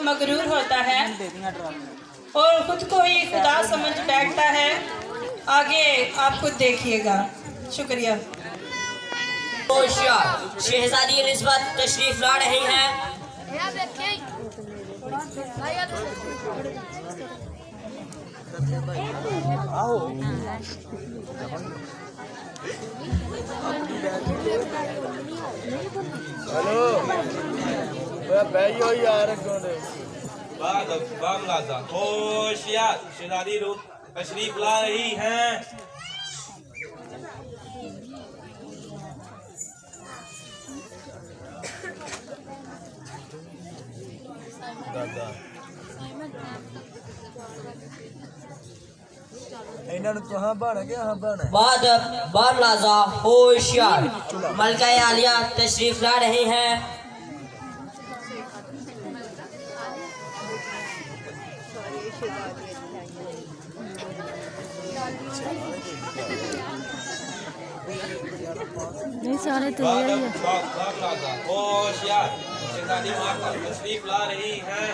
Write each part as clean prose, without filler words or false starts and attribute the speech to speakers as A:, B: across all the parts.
A: मगरूर होता है और खुद को ही खुदा समझ बैठता है। आगे आप खुद देखिएगा। शुक्रिया।
B: होशियार शहजादी एलिज़ाबेथ तशरीफ ला रही हैं।
C: हेलो भाइयों यार
D: होशियार शहजादी तशरीफ ला रही हैं।
B: बामलाजा होशियार मलका आलिया तशरीफ ला रही हैं।
E: नहीं सारे तो
D: होशियार शहजादी माता तशरीफ ला रही हैं।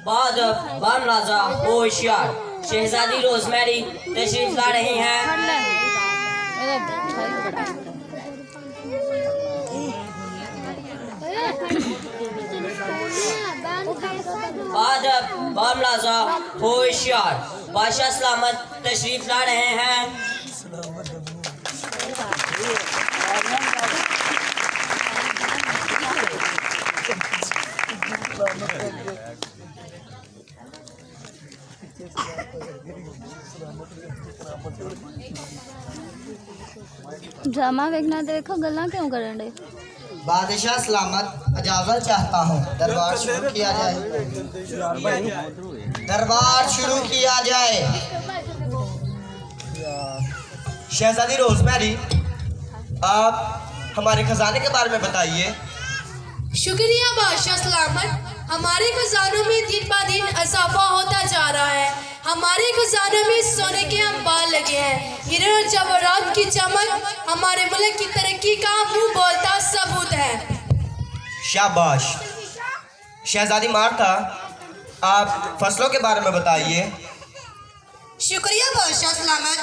B: बामलाजा होशियार शहजादी रोजमेरी तशरीफ ला रही हैं। बामलाजा होशियार बादशाह सलामत तशरीफ ला रहे हैं।
E: ड्रामा देखना देखो गल्ला क्यों करन दे।
F: बादशाह सलामत इजाजत चाहता हूँ। दरबार शुरू किया जाए। दरबार शुरू किया जाए। शहजादी रोजमेरी, आप हमारे खजाने के बारे में बताइए।
G: शुक्रिया बादशाह सलामत। हमारे खजानों में दिन ब दिन इजाफा होता जा रहा है। हमारे खजानों में सोने के अंबार लगे हैं। हीरे और जवाहरात की चमक हमारे मुल्क की तरक्की का मुंह बोलता सबूत है।
F: शाबाश। शहजादी मार्था, आप फसलों के बारे में बताइए।
G: शुक्रिया बादशाह सलामत।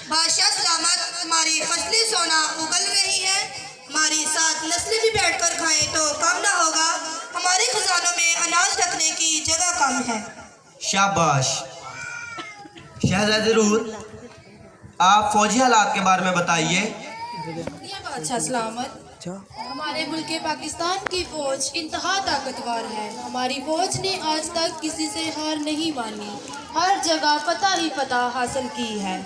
G: बादशाह सलामत, हमारी फसलें सोना उगल रही है। हमारी साथ नस्लें भी बैठकर खाएं तो कम ना होगा। हमारे खजानों में अनाज रखने की जगह कम है।
F: शाबाश। शहजादी रूर, आप फौजी हालात के बारे में बताइए।
G: बादशाह सलामत, हमारे मुल्क पाकिस्तान की फौज इंतहा ताकतवर है। हमारी फौज ने आज तक किसी से हार नहीं मानी। हर जगह फतह ही फतह हासिल की है।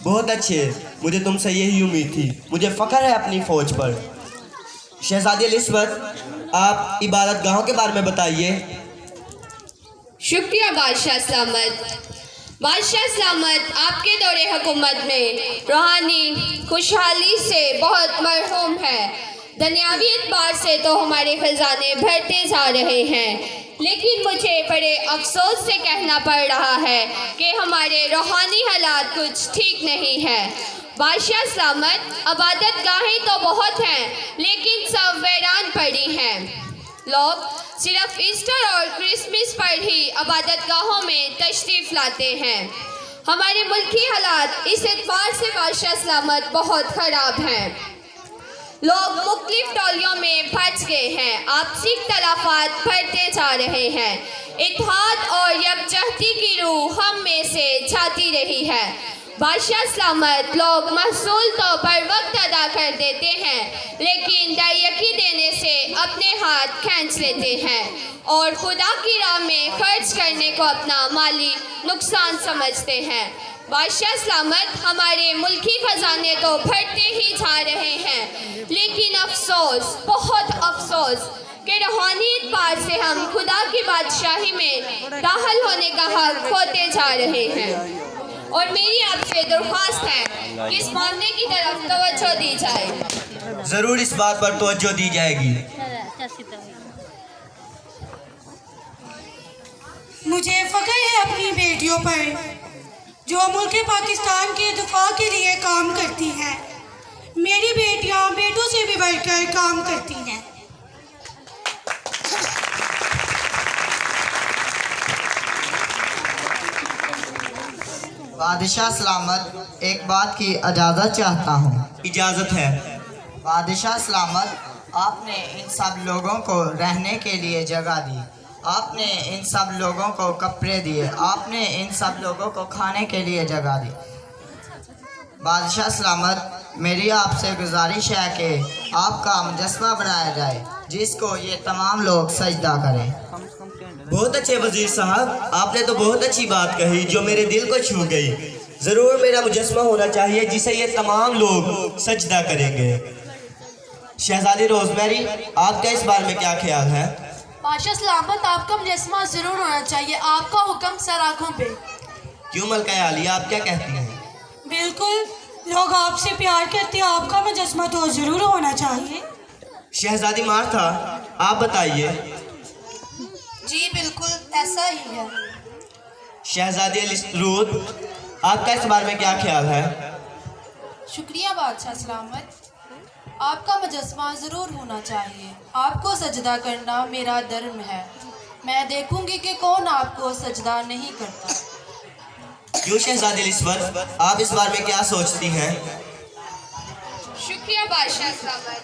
F: बहुत अच्छे, मुझे तुमसे यही उम्मीद थी। मुझे फ़ख्र है अपनी फ़ौज पर। शहजादी एलिज़ाबेथ, आप इबादत गाहों के बारे में बताइए।
H: शुक्रिया बादशाह सलामत। बादशाह सलामत, आपके दौरे हुकूमत में रूहानी खुशहाली से बहुत मरहूम है। दुनियावी एतबार से तो हमारे खजाने भरते जा रहे हैं, लेकिन मुझे बड़े अफसोस से कहना पड़ रहा है कि हमारे रूहानी हालात कुछ ठीक नहीं है। बादशाह सलामत, इबादत गाहें तो बहुत हैं, लेकिन सब वीरान पड़ी हैं। लोग सिर्फ ईस्टर और क्रिसमस पर ही इबादत गाहों में तशरीफ़ लाते हैं। हमारे मुल्की हालात इस एतबार से बादशाह सलामत बहुत ख़राब हैं। लोग मुख्तलिफ टोलियों में फंस गए हैं। आपसी इख्तलाफात बढ़ते जा रहे हैं। इत्तेहाद और यकजहती की रूह हम में से छाती रही है। बादशाह सलामत, लोग महसूल तो बर वक्त अदा कर देते हैं, लेकिन दायकी देने से अपने हाथ खींच लेते हैं और खुदा की राह में खर्च करने को अपना माली नुकसान समझते हैं। बादशाह सलामत, हमारे मुल्की खजाने तो भरते ही जा रहे हैं, लेकिन अफसोस, बहुत अफसोस कि रूहानी एतबार से हम खुदा की बादशाही में दाखिल होने का हक खोते जा रहे हैं। और मेरी आपसे दरख्वास्त है कि इस मामले की तरफ तवज्जो दी जाए।
F: ज़रूर इस बात पर तवज्जो दी जाएगी।
G: मुझे फ़ख्र है अपनी
I: बेटियों पर जो मुल्क पाकिस्तान के दिफा के लिए काम करती हैं। मेरी बेटियां बेटों से भी बढ़कर काम करती हैं।
J: बादशाह सलामत, एक बात की इजाज़त चाहता हूँ।
F: इजाज़त है।
J: बादशाह सलामत, आपने इन सब लोगों को रहने के लिए जगह दी, आपने इन सब लोगों को कपड़े दिए, आपने इन सब लोगों को खाने के लिए जगह दी। बादशाह सलामत, मेरी आपसे गुजारिश है कि आपका मुजस्मा बनाया जाए जिसको ये तमाम लोग सजदा करें।
F: बहुत अच्छे वजीर साहब, आपने तो बहुत अच्छी बात कही जो मेरे दिल को छू गई। ज़रूर मेरा मुजस्मा होना चाहिए जिसे ये तमाम लोग सजदा करेंगे। शहजादी रोजमेरी, आपका इस बारे में क्या ख्याल है?
G: बादशाह सलामत, आपका मुजस्मा जरूर होना चाहिए। आपका हुक्म सर आँखों पे।
F: क्यों मलका आलिया, आप क्या कहती हैं?
I: बिल्कुल, लोग आपसे प्यार करते हैं, आपका मुजस्मा तो जरूर होना चाहिए।
F: शहजादी मार्था, आप बताइए।
G: जी बिल्कुल ऐसा ही है।
F: शहजादी रूद, आपका इस बारे में क्या ख्याल है?
G: शुक्रिया बादशाह सलामत, आपका मुजस्मा ज़रूर होना चाहिए। आपको सजदा करना मेरा धर्म है। मैं देखूंगी कि कौन आपको सजदा नहीं करता।
F: क्यों शहजादी लिस्बत, आप इस बारे में क्या सोचती हैं?
H: शुक्रिया बादशाह सलामत।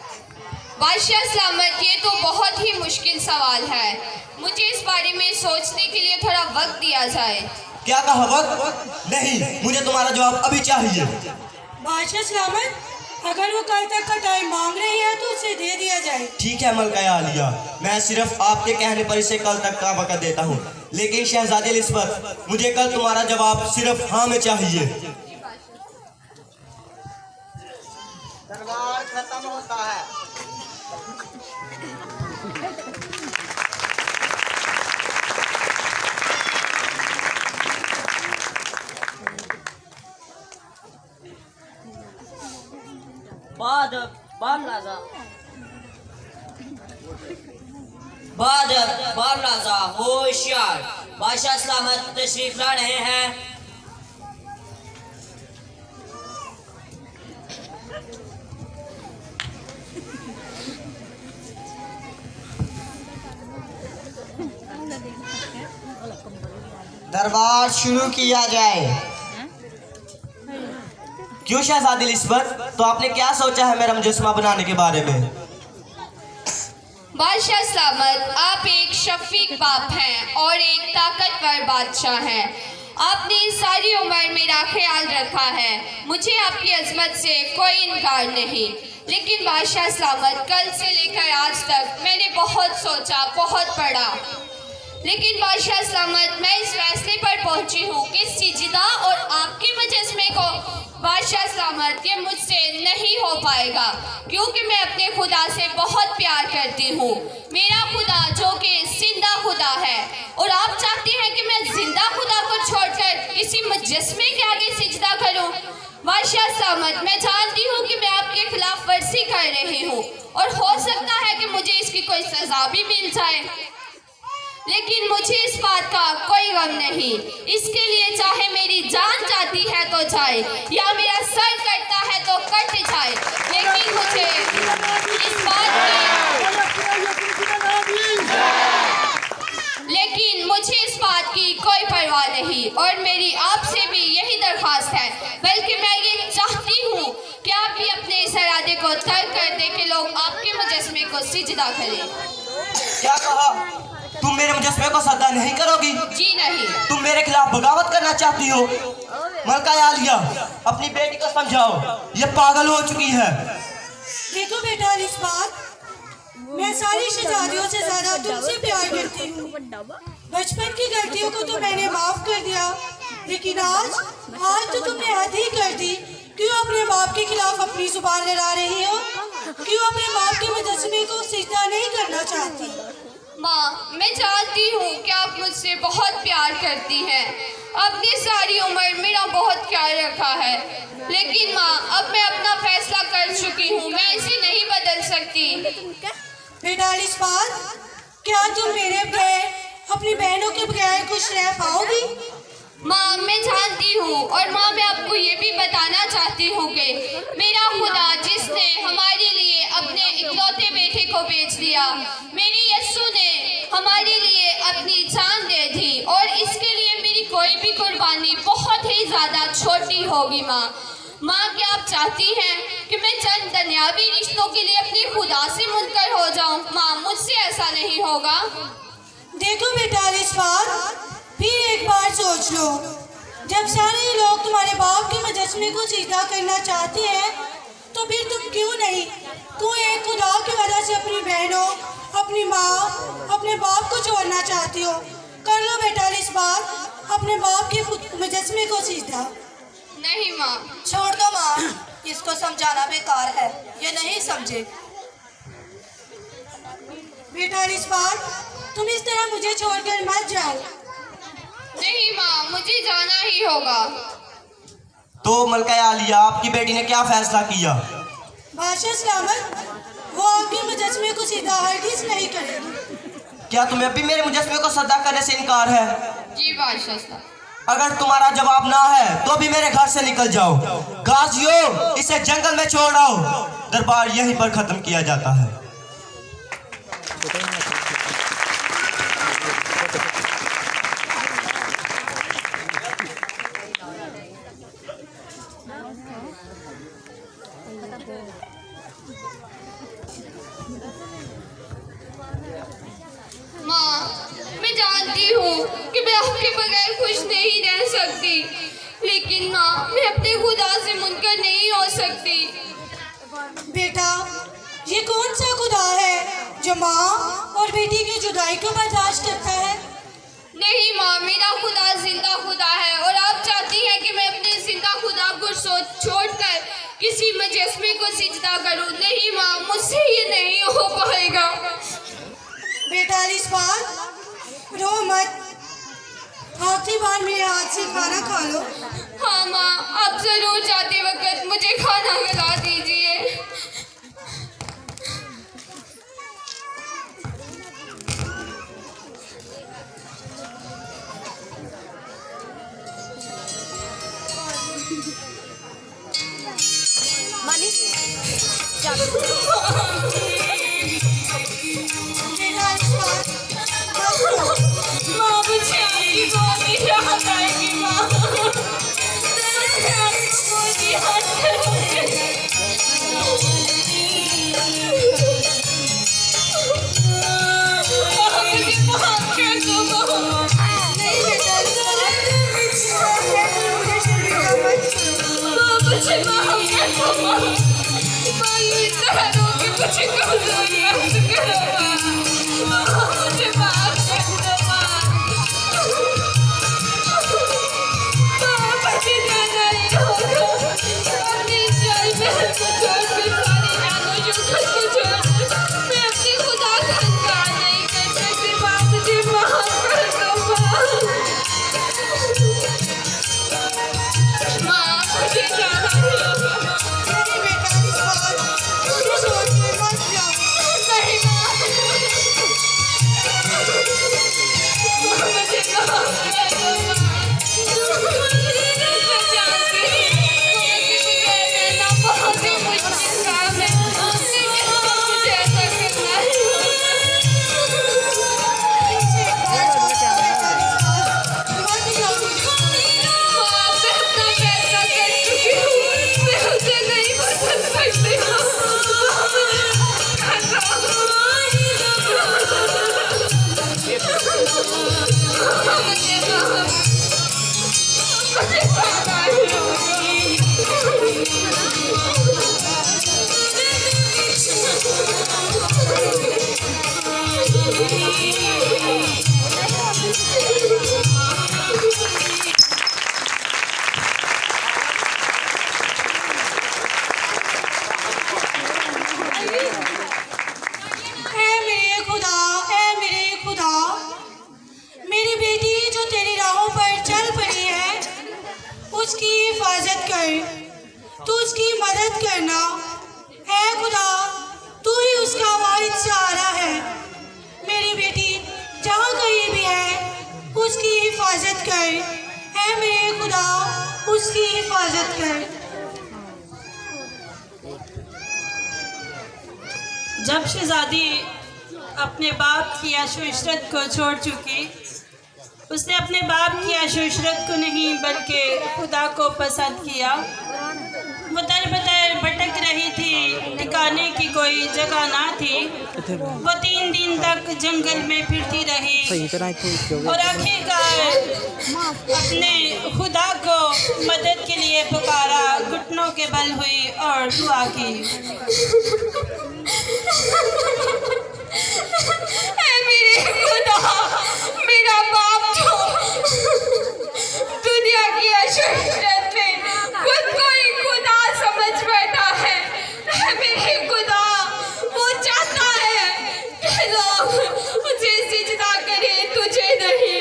H: बादशाह सलामत, ये तो बहुत ही मुश्किल सवाल है। मुझे इस बारे में सोचने के लिए थोड़ा वक्त दिया जाए।
F: क्या कहा वक्त? नहीं, मुझे तुम्हारा जवाब अभी चाहिए।
I: बादशाह सलामत, अगर वो कल तक का टाइम मांग रही है तो उसे दे दिया जाए।
F: ठीक है मलका आलिया, मैं सिर्फ आपके कहने पर इसे कल तक का वक्त देता हूँ, लेकिन शहजादी लिस्बत, मुझे कल तुम्हारा जवाब सिर्फ हाँ में चाहिए।
J: दरबार खत्म होता है।
B: बादशाह होशियार, बादशाह सलामत तशरीफ ला रहे हैं।
J: दरबार शुरू किया जाए।
F: क्यों शहजादी लिस्बत, तो आपने क्या सोचा है मेरा मुजस्मा बनाने के बारे में?
H: बादशाह सलामत, आप एक शफीक बाप हैं और एक ताकतवर बादशाह हैं। आपने सारी उम्र मेरा ख्याल रखा है, मुझे आपकी अजमत से कोई इनकार नहीं। लेकिन बादशाह सलामत, कल से लेकर आज तक मैंने बहुत सोचा, बहुत पढ़ा, लेकिन बादशाह सलामत मैं इस फैसले पर पहुंची हूँ कि सिजदा और आपके मुजस्मे को बादशाह सलामत ये मुझसे नहीं हो पाएगा, क्योंकि मैं अपने खुदा से बहुत प्यार करती हूँ। मेरा खुदा जो कि जिंदा खुदा है, और आप चाहते हैं कि मैं जिंदा खुदा को छोड़कर किसी मुजस्मे के आगे सिजदा करूँ? बादशाह सलामत, मैं जानती हूँ कि मैं आपके खिलाफ वर्जी कर रही हूँ और हो सकता है कि मुझे इसकी कोई सजा भी मिल जाए, लेकिन मुझे इस बात का कोई गम नहीं। इसके लिए चाहे मेरी जान जाती है तो जाए या मेरा सर कटता है तो कट जाए, लेकिन मुझे इस बात की कोई परवाह नहीं। और मेरी आपसे भी यही दरख्वास्त है, बल्कि मैं ये चाहती हूँ कि आप भी अपने इस इरादे को तर्क कर दें कि लोग आपके मुजस्मे को सिजदा करें।
F: क्या कहा? तुम मेरे मुजस्मे को सजदा नहीं करोगी?
H: जी नहीं। तुम
F: मेरे खिलाफ बगावत करना चाहती हो? मलका आलिया, अपनी बेटी को समझाओ, ये पागल हो चुकी है।
I: देखो बेटा लिस्बत, मैं सारी शहजादियों से ज्यादा तुमसे प्यार करती हूँ। बचपन की गलतियों को तो मैंने माफ कर दिया, लेकिन आज तो तुमने हद ही कर दी। क्यों अपने बाप के खिलाफ अपनी जुबान लड़ा रही हो? क्यों अपने बाप के मुजस्मे को सिजदा नहीं करना चाहती?
H: माँ, मैं जानती हूँ कि आप मुझसे बहुत प्यार करती हैं। आपने सारी उम्र मेरा बहुत ख्याल रखा है, लेकिन माँ अब मैं अपना फैसला कर चुकी हूँ, मैं इसे नहीं बदल सकती।
I: बेटा लिस्बत, क्या तुम मेरे बगैर, अपनी बहनों के बगैर खुश रह पाओगी?
H: माँ, चाहती हूँ कि मेरा खुदा जिसने हमारे लिए अपने इकलौते बेटे को बेच दिया, मेरे यस्सु ने हमारे लिए अपनी जान दे दी, और इसके लिए मेरी कोई भी कुर्बानी बहुत ही ज़्यादा छोटी होगी। माँ क्या आप चाहती हैं कि मैं चंद दुनियावी रिश्तों के लिए अपने खुदा से मुनकर हो जाऊँ? माँ, मुझसे ऐसा नहीं होगा।
I: देखो बेटा रिस्वात, फिर एक बार सोच लो। जब सारे लोग तुम्हारे बाप के मुजस्समे को सीधा करना चाहते हैं तो फिर तुम क्यों नहीं? तू एक खुदा की वजह से अपनी बहनों, अपनी माँ, अपने बाप को छोड़ना चाहती हो। कर लो बेटा रिस्वात अपने बाप के मुजस्समे को सीधा।
H: नहीं माँ।
G: छोड़ दो माँ, इसको समझाना बेकार है, ये नहीं समझे।
I: बेटा रिस्वात, तुम इस तरह मुझे छोड़कर मत जाओ।
H: नहीं माँ, मुझे जाना ही होगा।
F: तो मलका आलिया, आपकी बेटी ने क्या फैसला किया?
I: बादशाह सलामत, वो आपके मुजस्समे को सीधा हरगिज़ नहीं करेगी।
F: क्या तुम्हें अभी मेरे मुजस्समे को सदा करने से इनकार है?
H: जी बादशाह।
F: अगर तुम्हारा जवाब ना है तो भी मेरे घर से निकल जाओ। गाजियों, इसे जंगल में छोड़ आओ। दरबार यहीं पर खत्म किया जाता है।
H: माँ, मैं जानती हूँ कि मैं आपके बगैर खुश नहीं रह सकती, लेकिन माँ, मैं अपने खुदा से मुनकर नहीं हो सकती।
I: बेटा, ये कौन सा खुदा है जो माँ और बेटी की जुदाई को बर्दाश्त करता है?
H: नहीं माँ, मेरा खुदा जिंदा खुदा है, और आप चाहती हैं कि मैं अपने जिंदा खुदा को छोड़कर किसी मुजस्समे को सिजदा करूँ? नहीं माँ, मुझसे ये नहीं हो पाएगा।
I: बेटा रिस्वात, रो मत। आखिरी बार मेरे हाथ से खाना खा लो।
H: हाँ माँ, आप जरूर जाते वक्त मुझे खाना खिला दीजिए। माँ, मुझे आपकी बहुत ही याद आएगी माँ। बहुत ही याद आएगी। मुझे माफ कर दो माँ।
I: नहीं बेटा,
H: माँ, मुझे माफ कर दो माँ। माँ, ये इतना रोगी मुझे कमजोर मत करो माँ। मुझे माफ कर दो माँ। माँ, मुझे जाना ही होगा। अपनी जान बहन को छोड़कर, सारी जानो शुक्र को छोड़कर मैं अपने खुदा का इनकार नहीं कर सकती माँ। मुझे माफ कर दो माँ। माँ, मुझे जाना ही होगा।
I: नहीं बेटा रिस्वात, मुझे छोड़ के मत जाओ।
H: नहीं माँ, मुझे माफ कर दो माँ। मैं जानती हूँ किसी के रहना बहुत ही मुश्किल काम है, लेकिन मुझे ऐसा करना है।
I: मत जाओ।
H: माँ, मैं अपना फैसला कर चुकी हूँ, मैं उसे नहीं बदल सकती हूँ। मुझे जाना ही
I: ऐ मेरे खुदा, मेरी बेटी जो तेरी राहों पर चल पड़ी है, उसकी हिफाजत कर। तू उसकी मदद करना। ऐ खुदा, तू ही उसका वाहिद सहारा है। मेरी बेटी जहाँ कहीं भी है, उसकी हिफाजत कर। ऐ मेरे खुदा, उसकी हिफाजत कर।
A: जब शहजादी अपने बाप की आशो इशरत को छोड़ चुकी, उसने अपने बाप की आशो इशरत को नहीं बल्कि खुदा को पसंद किया। वो दर बदर भटक रही थी, ठिकाने की कोई जगह ना थी। वो 3 दिन तक जंगल में फिरती रही और आखिरकार अपने खुदा को मदद के लिए पुकारा, घुटनों के बल हुई और दुआ की।
H: मेरे खुदा, मेरा बाप जो दुनिया की अशरत में खुद को ही खुदा समझ बैठा है, मेरे खुदा वो चाहता है कि लोग मुझे सिजदा करें, तुझे नहीं।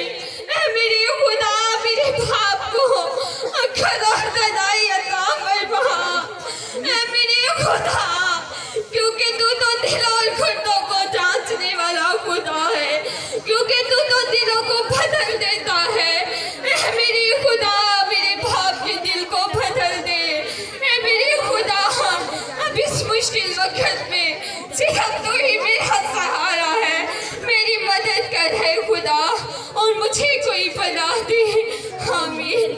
H: मेरे खुदा मेरे बाप को अक्ल और दानाई अता फरमा। मेरे खुदा, क्योंकि तू तो दिल और घुटनों को जांचने वाला खुदा है, क्योंकि तू तो दिलों को बदल देता है। मेरे खुदा मेरे बाप के दिल को बदल दे। मेरे खुदा, अब इस मुश्किल वक्त में सिर्फ तू ही मेरा सहारा है। मेरी मदद कर है खुदा और मुझे कोई बना दे। आमीन।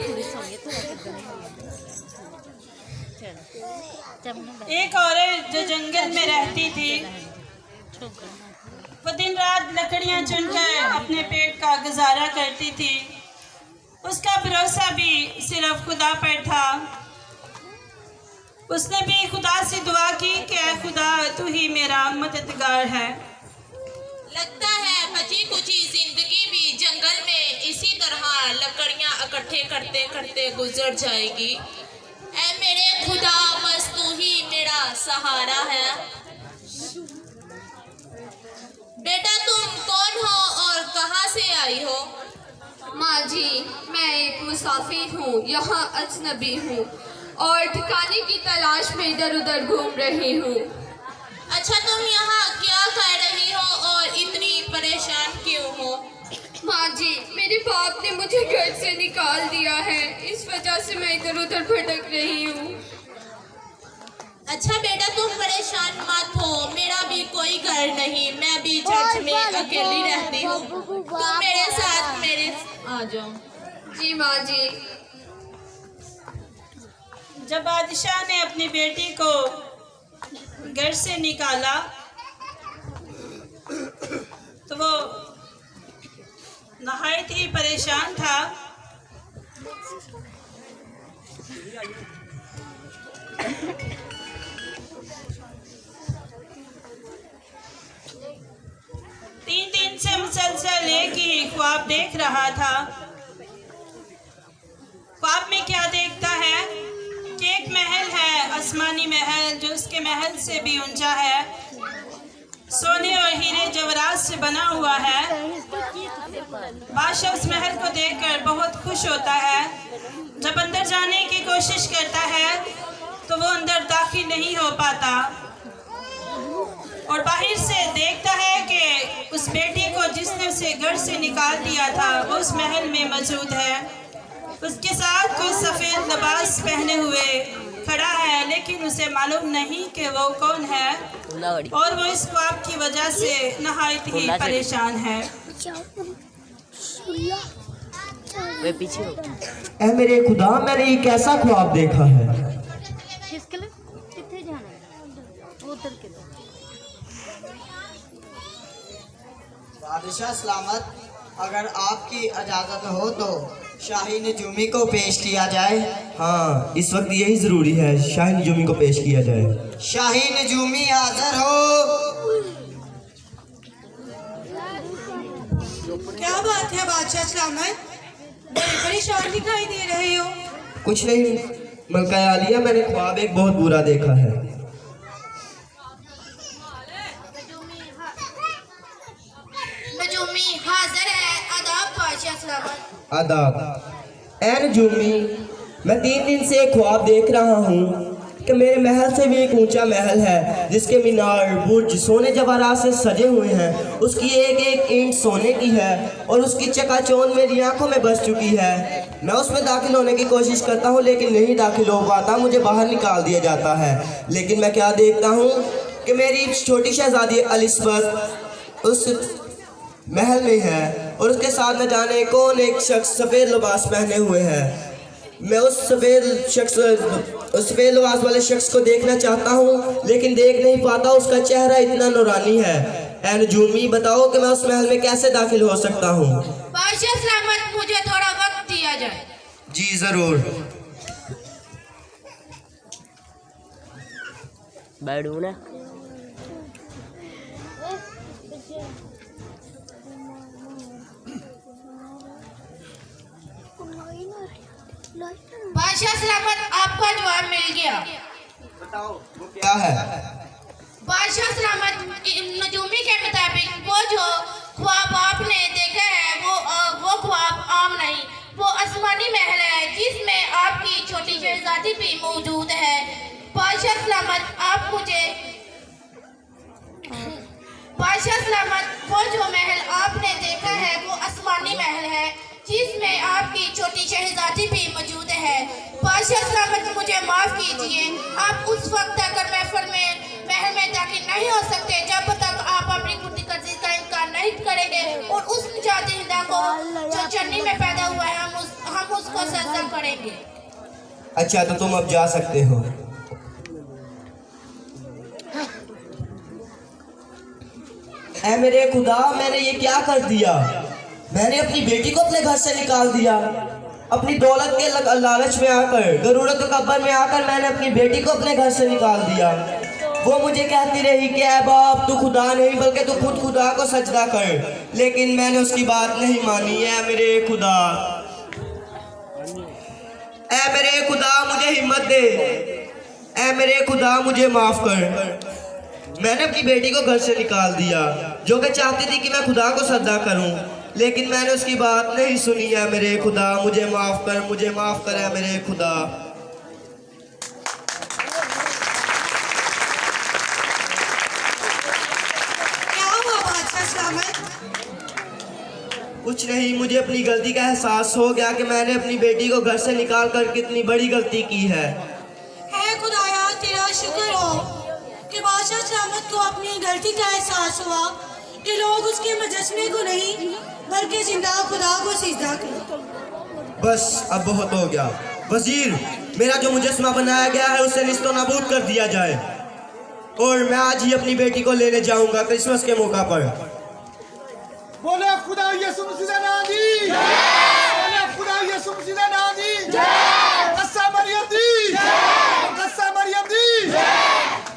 A: एक औरत जो जंगल में रहती थी, वो दिन रात लकड़ियां चुनकर अपने पेट का गुजारा करती थी। उसका भरोसा भी सिर्फ खुदा पर था। उसने भी खुदा से दुआ की कि ऐ खुदा, तू ही मेरा मददगार है।
K: लगता है बची कुची जिंदगी भी जंगल में इसी तरह लकड़ियां इकट्ठे करते करते गुजर जाएगी। ऐ मेरे खुदा, बस तू ही मेरा सहारा है। बेटा तुम कौन हो और कहाँ से आई हो?
H: माँ जी, मैं एक मुसाफिर हूँ, यहाँ अजनबी हूँ और ठिकाने की तलाश में इधर उधर घूम रही हूँ।
K: अच्छा, तुम यहाँ क्या कर रही हो और इतनी परेशान क्यों हो?
H: माँ जी, मेरे बाप ने मुझे घर से निकाल दिया है, इस वजह से मैं इधर उधर भटक रही हूँ।
K: अच्छा बेटा, तुम परेशान मत हो, मेरा भी कोई घर नहीं, मैं भी चर्च में अकेली रहती हूँ। तुम मेरे साथ मेरे आ जाओ।
H: जी माँ जी।
A: जब बादशाह ने अपनी बेटी को घर से निकाला तो वो नहायत ही परेशान था। तीन दिन से मुसलसल एक ही ख्वाब देख रहा था। ख्वाब में क्या देखता है कि एक महल है, आसमानी महल, जो उसके महल से भी ऊंचा है, सोने और हीरे जवाहरात से बना हुआ है। बादशाह उस महल को देखकर बहुत खुश होता है। जब अंदर जाने की कोशिश करता है तो वो अंदर दाखिल नहीं हो पाता और बाहर से देखता है कि उस बेटी को जिसने उसे घर से निकाल दिया था वो उस महल में मौजूद है। उसके साथ कोई सफ़ेद लिबास पहने हुए खड़ा है, लेकिन उसे मालूम नहीं कि वो कौन है और वो इस ख्वाब की वजह से नहायत ही परेशान है।
F: ऐ मेरे खुदा, मैंने ये कैसा ख्वाब देखा है?
J: बादशाह सलामत, अगर आपकी इजाज़त हो तो शाही नजूमी को पेश किया जाए।
F: हाँ, इस वक्त यही ज़रूरी है, शाही नजूमी को पेश किया जाए।
J: शाही नजूमी हाजिर हो।
I: क्या बात है बादशाह सलामत, बड़े परेशान दिखाई दे रहे हो।
F: कुछ नहीं मलका आलिया, मैंने ख्वाब एक बहुत बुरा देखा है।
G: नजूमी हाजिर है। आदाब बादशाह सलामत।
F: आदाब। ऐ नजूमी, मैं 3 दिन से एक ख्वाब देख रहा हूँ कि मेरे महल से भी एक ऊंचा महल है जिसके मीनार बुर्ज सोने जवाहरात से सजे हुए हैं। उसकी एक एक ईंट सोने की है और उसकी चकाचौंध मेरी आंखों में बस चुकी है। मैं उसमें दाखिल होने की कोशिश करता हूँ लेकिन नहीं दाखिल हो पाता, मुझे बाहर निकाल दिया जाता है। लेकिन मैं क्या देखता हूँ कि कि मेरी छोटी शहजादी एलिज़ाबेथ उस महल में है और उसके साथ न जाने कौन एक शख्स सफ़ेद लिबास पहने हुए है। मैं उस सफ़ेद लिबास वाले शख्स को देखना चाहता हूँ लेकिन देख नहीं पाता, उसका चेहरा इतना नूरानी है। ऐ नजूमी, बताओ कि मैं उस महल में कैसे दाखिल हो सकता हूँ?
G: बादशाह सलामत, मुझे थोड़ा वक्त दिया जाए।
F: जी ज़रूर।
B: बैठू ना।
G: बादशाह सलामत, आपका जवाब मिल गया।
F: बताओ वो क्या है?
G: बादशाह सलामत, नजूमी के मुताबिक वो जो ख्वाब आपने देखा है वो ख्वाब आम नहीं, वो आसमानी महल है जिसमें आपकी छोटी शहजादी भी मौजूद है। बादशाह सलामत, आप मुझे बादशाह सलामत, वो जो महल आपने देखा है वो आसमानी महल है जिसमें आपकी छोटी शहजादी भी मौजूद है। बादशाह सलामत, मुझे माफ़ कीजिए, आप उस वक्त तक महल में दाखिल नहीं हो सकते जब तक आप अपनी खुदगर्जी का इनकार नहीं करेंगे और उस जातिंदा को जो चन्नी में पैदा हुआ है हम उसको सजदा करेंगे।
F: अच्छा, तो तुम अब जा सकते हो। ऐ मेरे खुदा, मैंने ये क्या कर दिया? मैंने अपनी बेटी को अपने घर से निकाल दिया। अपनी दौलत के लालच में आकर, गरूरत कब्र में आकर मैंने अपनी बेटी को अपने घर से निकाल दिया। वो मुझे कहती रही कि ऐ बाप, तू खुदा नहीं बल्कि तू खुद खुदा को सजदा कर, लेकिन मैंने उसकी बात नहीं मानी। ऐ मेरे खुदा, ऐ मेरे खुदा, मुझे हिम्मत दे। ऐ मेरे खुदा, मुझे माफ़ कर। मैंने अपनी बेटी को घर से निकाल दिया जो कि चाहती थी कि मैं खुदा को सजदा करूं, लेकिन मैंने उसकी बात नहीं सुनी। है मेरे खुदा, मुझे माफ़ कर, मुझे माफ़ कर। है मेरे खुदा।
I: क्या हुआ बादशाह सलामत?
F: कुछ नहीं, मुझे अपनी गलती का एहसास हो गया कि मैंने अपनी बेटी को घर से निकाल कर कितनी बड़ी गलती की है।
I: है खुदाया, तेरा शुक्र हो कि बादशाह सलामत को अपनी गलती का एहसास हुआ कि लोग उसके मुजस्समे को नहीं बल्कि जिंदा खुदा को सिजदा करें।
F: बस अब बहुत हो गया। वजीर, मेरा जो मुजस्समा बनाया गया है उसे निस्तो नाबूद कर दिया जाए और मैं आज ही अपनी बेटी को लेने जाऊंगा क्रिसमस के मौका पर।
C: बोले खुदा यीशु मसीह नादी, बोले खुदा यीशु मसीह नादी, कस्सा मरियम दी, कस्सा मरियम दी।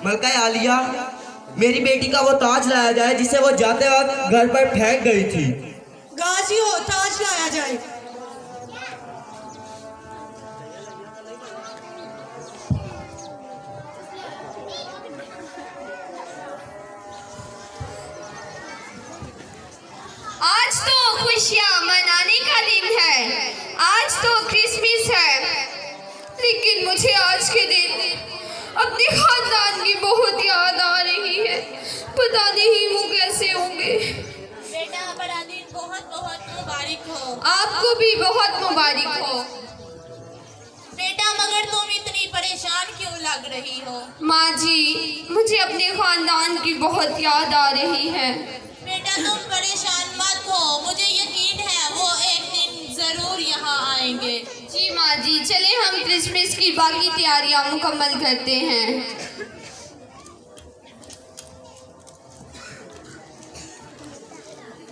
F: मलका आलिया, मेरी बेटी का वो ताज लाया जाए जिसे वो जाते वक्त घर पर फेंक गई थी।
I: गाजी हो, ताज लाया जाए।
H: आज तो खुशियाँ मनाने का दिन है, आज तो क्रिसमस है, लेकिन मुझे आज के दिन अपने खानदान की बहुत याद आ रही है। पता नहीं वो कैसे होंगे।
K: बेटा, बड़ा दिन बहुत बहुत मुबारक हो।
H: आपको भी बहुत मुबारक हो।
K: बेटा, मगर तुम इतनी परेशान क्यों लग रही हो?
H: माँ जी, मुझे अपने खानदान की बहुत याद आ रही है।
K: बेटा, तुम परेशान मत हो, मुझे यकीन है वो एक दिन जरूर यहाँ आएंगे।
H: जी माँ जी, चले हम क्रिसमस की बाकी तैयारियां मुकम्मल करते हैं।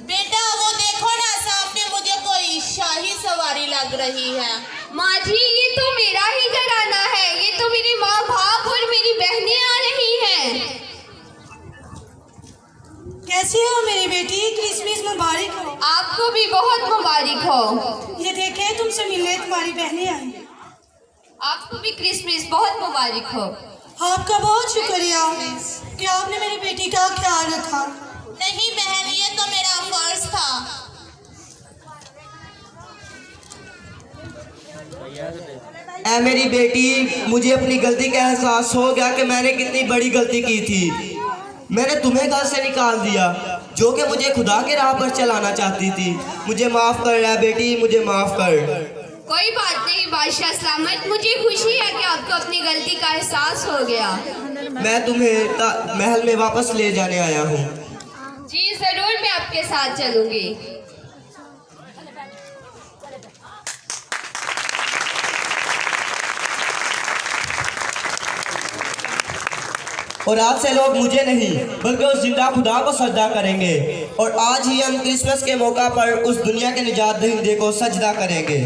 K: बेटा, वो देखो ना, सामने मुझे कोई शाही सवारी लग रही है।
H: माँ जी, ये तो मेरा ही घराना है, ये तो मेरे माँ बाप और मेरी बहनें आ रही हैं।
I: कैसी हो मेरी बेटी? क्रिसमस मुबारक हो।
H: आपको भी बहुत मुबारक हो।
I: ये देखे, तुमसे मिलने तुम्हारी बहनें आई।
H: आपको भी क्रिसमस बहुत मुबारक हो।
I: आपका बहुत शुक्रिया कि आपने मेरी बेटी का ख्याल रखा।
K: नहीं बहन, ये तो मेरा फर्ज था।
F: ऐ मेरी बेटी, मुझे अपनी गलती का एहसास हो गया कि मैंने कितनी बड़ी गलती की थी। मैंने तुम्हें घर से निकाल दिया जो कि मुझे खुदा के राह पर चलाना चाहती थी। मुझे माफ़ कर रहा बेटी, मुझे माफ़ कर।
H: कोई बात नहीं बादशाह सलामत, मुझे खुशी है कि आपको अपनी गलती का एहसास हो गया।
F: मैं तुम्हें महल में वापस ले जाने आया हूँ।
H: जी जरूर, मैं आपके साथ चलूंगी।
F: और आज से लोग मुझे नहीं बल्कि उस जिंदा खुदा को सजदा करेंगे। और आज ही हम क्रिसमस के मौका पर उस दुनिया के निजात दहिंदे को सजदा करेंगे।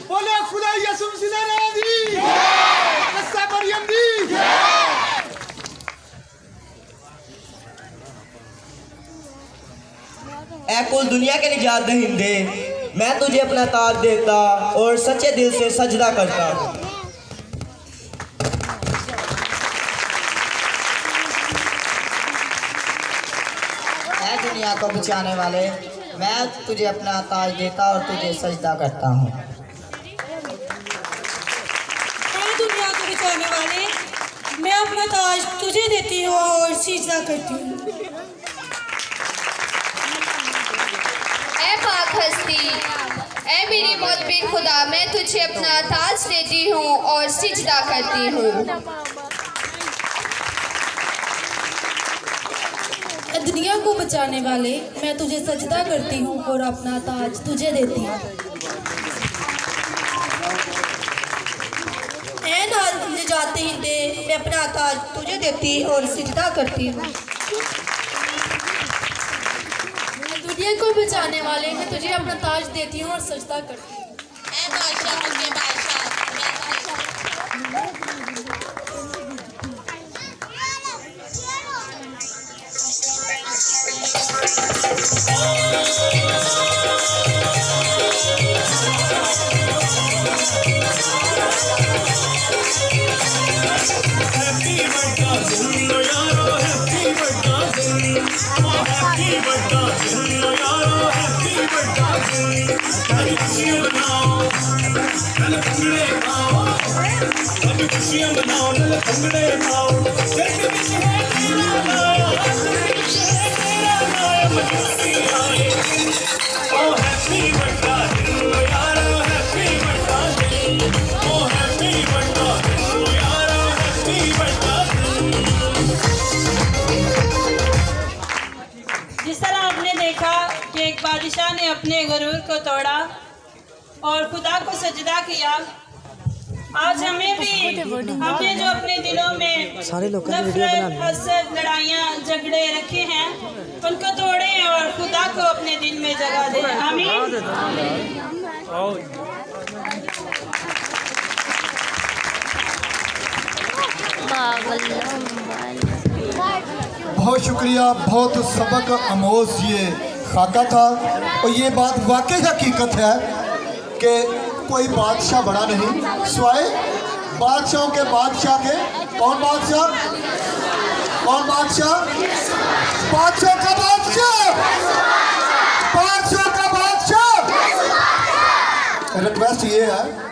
C: बोले खुदा यसु मसीह दी, कस्सा मरियम दी।
F: ऐ कुल दुनिया के निजात दहिंदे, मैं तुझे अपना ताज देता और सच्चे दिल से सजदा करता।
J: ऐ दुनिया को बचाने वाले, मैं तुझे अपना ताज देता और तुझे सजदा करता हूँ।
I: ऐ दुनिया को बचाने वाले, मैं अपना ताज तुझे देती हूँ और सजदा करती हूँ।
H: ऐ पाक हस्ती, ऐ मेरी मोहब्बत खुदा, मैं तुझे अपना ताज देती हूँ और सजदा करती हूँ।
I: दुनिया को बचाने वाले, मैं तुझे सजदा करती हूँ और अपना ताज तुझे देती हूँ। ऐ निजात दहिंदे, मैं अपना ताज तुझे देती और सजदा करती हूँ। दुनिया को बचाने वाले, मैं तुझे अपना ताज देती हूँ और सजदा करती हूँ।
K: ऐ बादशाह के बादशाह,
A: जिस तरह आपने देखा कि एक बादशाह ने अपने गुरूर को तोड़ा और खुदा को सजदा किया, आज हमें भी हमने जो अपने दिलों में नफरत, हसद, लड़ाइयाँ, झगड़े रखे हैं, उनको तोड़ें और खुदा को अपने दिल में जगह दें। आमीन।
C: बहुत शुक्रिया, बहुत सबक आमोज ये खाका था। और ये बात वाकई हकीकत है कि कोई बादशाह बड़ा नहीं सिवाय बादशाहों के बादशाह के। कौन बादशाह? कौन बादशाह? बादशाह का बादशाह, बादशाह का बादशाह। रिक्वेस्ट ये है